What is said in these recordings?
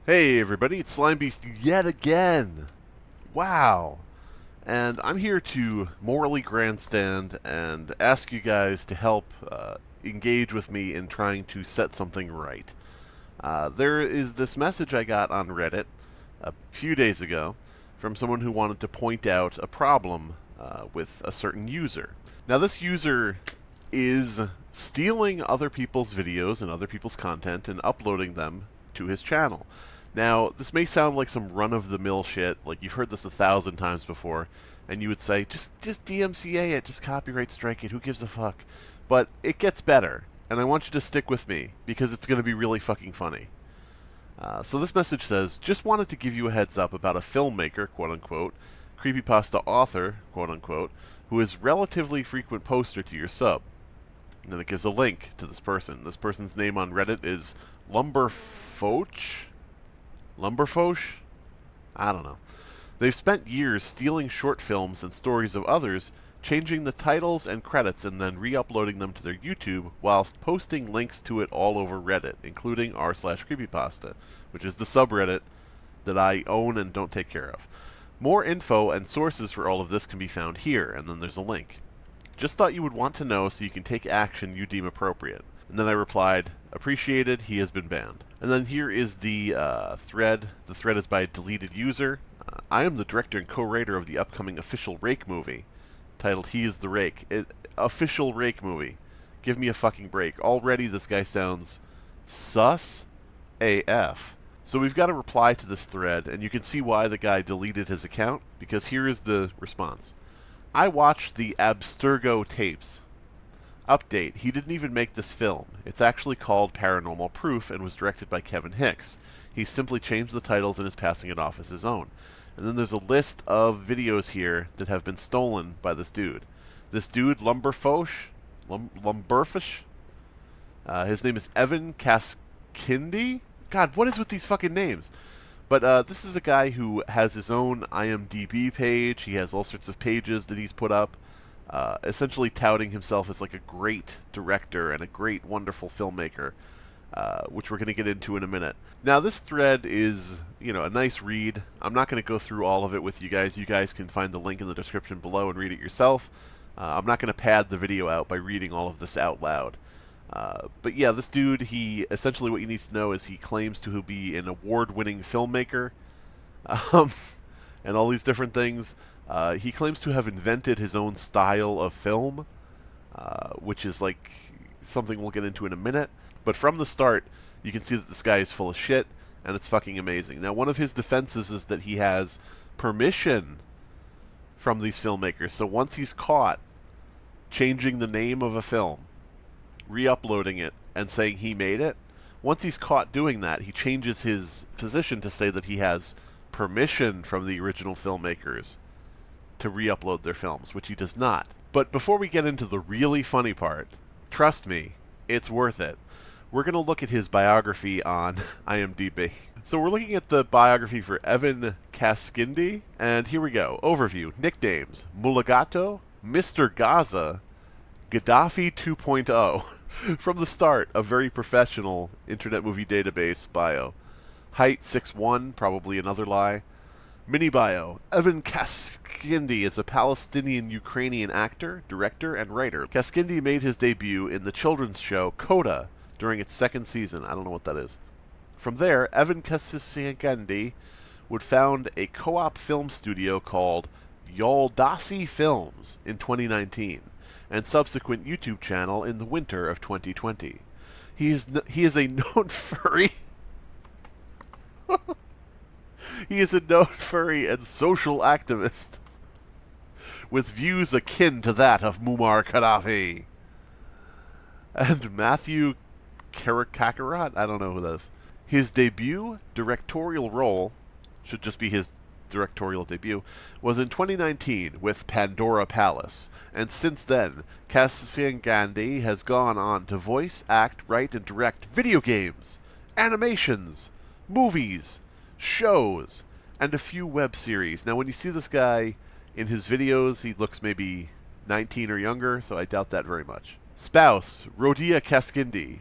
Hey everybody, it's Slimebeast yet again! Wow! And I'm here to morally grandstand and ask you guys to help engage with me in trying to set something right. There is this message I got on Reddit a few days ago from someone who wanted to point out a problem with a certain user. Now, this user is stealing other people's videos and other people's content and uploading them to his channel. Now, this may sound like some run-of-the-mill shit, like you've heard this 1,000 times before, and you would say, just DMCA it, just copyright strike it, who gives a fuck? But it gets better, and I want you to stick with me, because it's going to be really fucking funny. So this message says, just wanted to give you a heads up about a filmmaker, quote-unquote, creepypasta author, quote-unquote, who is relatively frequent poster to your sub. And then it gives a link to this person. This person's name on Reddit is Lumberfoch? Lumberfoch? I don't know. They've spent years stealing short films and stories of others, changing the titles and credits and then re-uploading them to their YouTube whilst posting links to it all over Reddit, including r/creepypasta, which is the subreddit that I own and don't take care of. More info and sources for all of this can be found here, and then there's a link. Just thought you would want to know so you can take action you deem appropriate. And then I replied, appreciated, he has been banned. And then here is the thread. The thread is by a deleted user. I am the director and co-writer of the upcoming official Rake movie, titled He is the Rake. Official Rake movie. Give me a fucking break. Already this guy sounds sus AF. So we've got a reply to this thread, and you can see why the guy deleted his account, because here is the response. I watched the Abstergo tapes. Update, he didn't even make this film. It's actually called Paranormal Proof and was directed by Kevin Hicks. He simply changed the titles and is passing it off as his own. And then there's a list of videos here that have been stolen by this dude. This dude, Lumberfoch? His name is Evan Kaskindi? God, what is with these fucking names? But this is a guy who has his own IMDb page. He has all sorts of pages that he's put up, essentially touting himself as like a great director and a great, wonderful filmmaker, which we're going to get into in a minute. Now, this thread is, a nice read. I'm not going to go through all of it with you guys. You guys can find the link in the description below and read it yourself. I'm not going to pad the video out by reading all of this out loud. But yeah, this dude, essentially what you need to know is he claims to be an award-winning filmmaker, and all these different things. He claims to have invented his own style of film, which is like something we'll get into in a minute. But from the start, you can see that this guy is full of shit, and it's fucking amazing. Now, one of his defenses is that he has permission from these filmmakers. So once he's caught changing the name of a film, re-uploading it, and saying he made it, once he's caught doing that, he changes his position to say that he has permission from the original filmmakers to re-upload their films, which he does not. But before we get into the really funny part, trust me, it's worth it. We're going to look at his biography on IMDb. So we're looking at the biography for Evan Kaskindi, and here we go. Overview. Nicknames: Mulagato, Mr. Gaza, Gaddafi 2.0. From the start, a very professional Internet Movie Database bio. Height 6'1", probably another lie. Mini bio. Evan Kaskindi is a Palestinian-Ukrainian actor, director, and writer. Kaskindi made his debut in the children's show Coda during its second season. I don't know what that is. From there, Evan Kaskindi would found a co-op film studio called Yoldasi Films in 2019, and subsequent YouTube channel in the winter of 2020. He is a known furry. He is a known furry and social activist with views akin to that of Muammar Gaddafi. And Matthew Karakarat? I don't know who that is. His debut directorial role, should just be his directorial debut, was in 2019 with Pandora Palace, and since then, Kaskindi has gone on to voice, act, write, and direct video games, animations, movies, shows, and a few web series. Now, when you see this guy in his videos, he looks maybe 19 or younger, so I doubt that very much. Spouse, Rodia Kaskindi,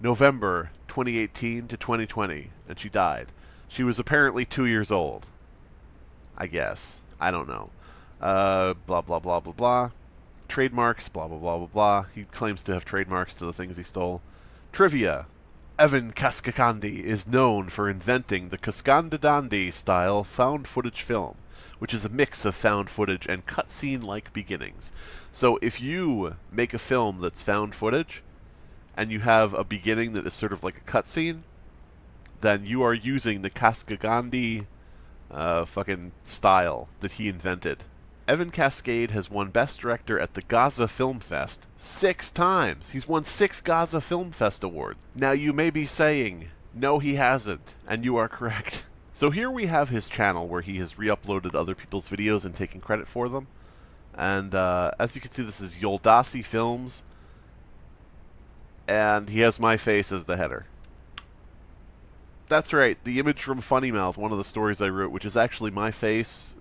November 2018 to 2020, and she died. She was apparently 2 years old. I guess. I don't know. Blah, blah, blah, blah, blah. Trademarks, blah, blah, blah, blah, blah. He claims to have trademarks to the things he stole. Trivia. Evan Kaskakandi is known for inventing the Kaskandadandi style found footage film, which is a mix of found footage and cutscene-like beginnings. So if you make a film that's found footage, and you have a beginning that is sort of like a cutscene, then you are using the Kaskagandi fucking style that he invented. Evan Cascade has won Best Director at the Gaza Film Fest 6 times. He's won 6 Gaza Film Fest awards. Now you may be saying, no he hasn't, and you are correct. So here we have his channel where he has re-uploaded other people's videos and taken credit for them. And as you can see, this is Yoldasi Films, and he has my face as the header. That's right, the image from Funny Mouth, one of the stories I wrote, which is actually my face,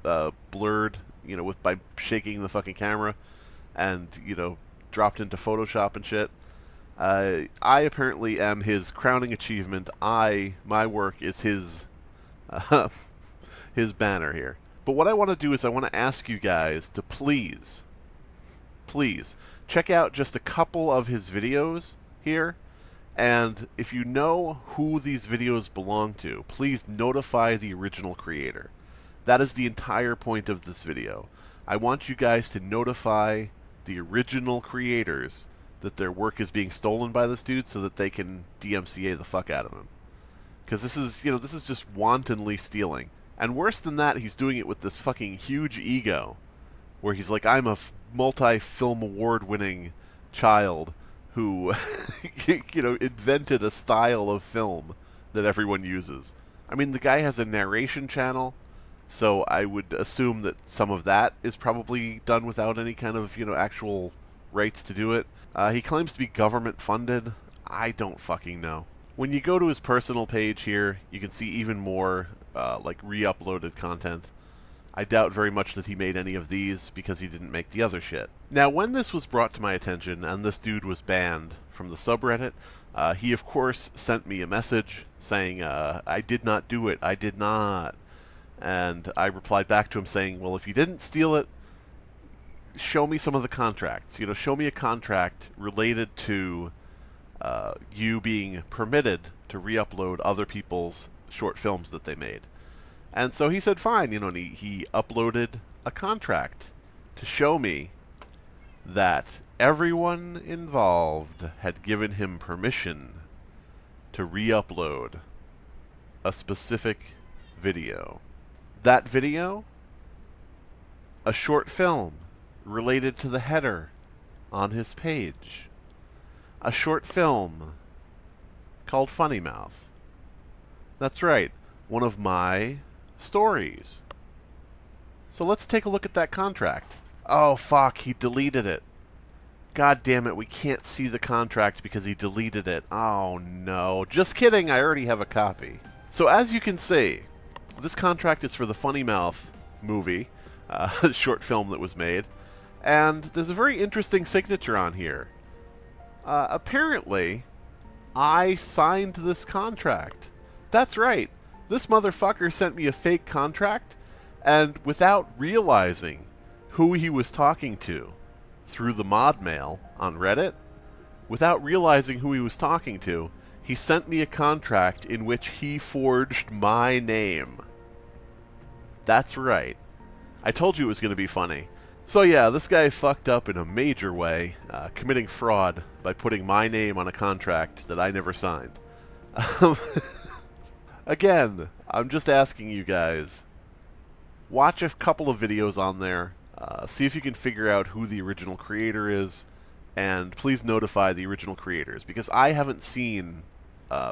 blurred, you know, by shaking the fucking camera, and, you know, dropped into Photoshop and shit. I apparently am his crowning achievement. My work is his, his banner here. But what I want to do is I want to ask you guys to please check out just a couple of his videos here. And if you know who these videos belong to, please notify the original creator. That is the entire point of this video. I want you guys to notify the original creators that their work is being stolen by this dude so that they can DMCA the fuck out of him. Because this is, you know, this is just wantonly stealing. And worse than that, he's doing it with this fucking huge ego, where he's like, I'm a multi-film award-winning child who, you know, invented a style of film that everyone uses. I mean, the guy has a narration channel, so I would assume that some of that is probably done without any kind of, you know, actual rights to do it. He claims to be government funded. I don't fucking know. When you go to his personal page here, you can see even more, like, re-uploaded content. I doubt very much that he made any of these because he didn't make the other shit. Now, when this was brought to my attention and this dude was banned from the subreddit, he of course sent me a message saying, I did not do it, I did not. And I replied back to him saying, well, if you didn't steal it, show me some of the contracts. You know, show me a contract related to you being permitted to re-upload other people's short films that they made. And so he said, fine, you know, and he uploaded a contract to show me that everyone involved had given him permission to re-upload a specific video. That video? A short film related to the header on his page. A short film called Funny Mouth. That's right, one of my stories. So let's take a look at that contract. Oh fuck, he deleted it. God damn it, we can't see the contract because he deleted it. Oh no. Just kidding, I already have a copy. So as you can see, this contract is for the Funny Mouth movie, short film that was made, and there's a very interesting signature on here. Apparently, I signed this contract. That's right. This motherfucker sent me a fake contract, and without realizing who he was talking to through the mod mail on Reddit, without realizing who he was talking to, he sent me a contract in which he forged my name. That's right. I told you it was going to be funny. So yeah, this guy fucked up in a major way, committing fraud by putting my name on a contract that I never signed. Again, I'm just asking you guys, watch a couple of videos on there, see if you can figure out who the original creator is, and please notify the original creators, because I haven't seen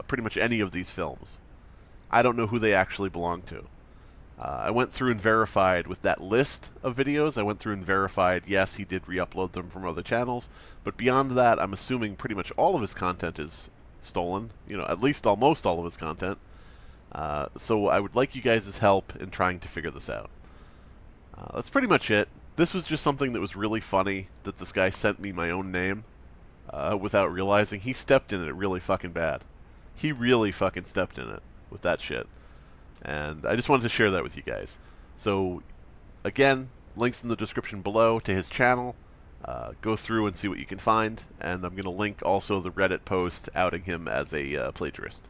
pretty much any of these films. I don't know who they actually belong to. I went through and verified with that list of videos, I went through and verified, yes, he did re-upload them from other channels, but beyond that, I'm assuming pretty much all of his content is stolen, you know, at least almost all of his content. So I would like you guys' help in trying to figure this out. That's pretty much it. This was just something that was really funny, that this guy sent me my own name without realizing. He stepped in it really fucking bad. He really fucking stepped in it with that shit. And I just wanted to share that with you guys. So, again, links in the description below to his channel. Go through and see what you can find. And I'm going to link also the Reddit post outing him as a plagiarist.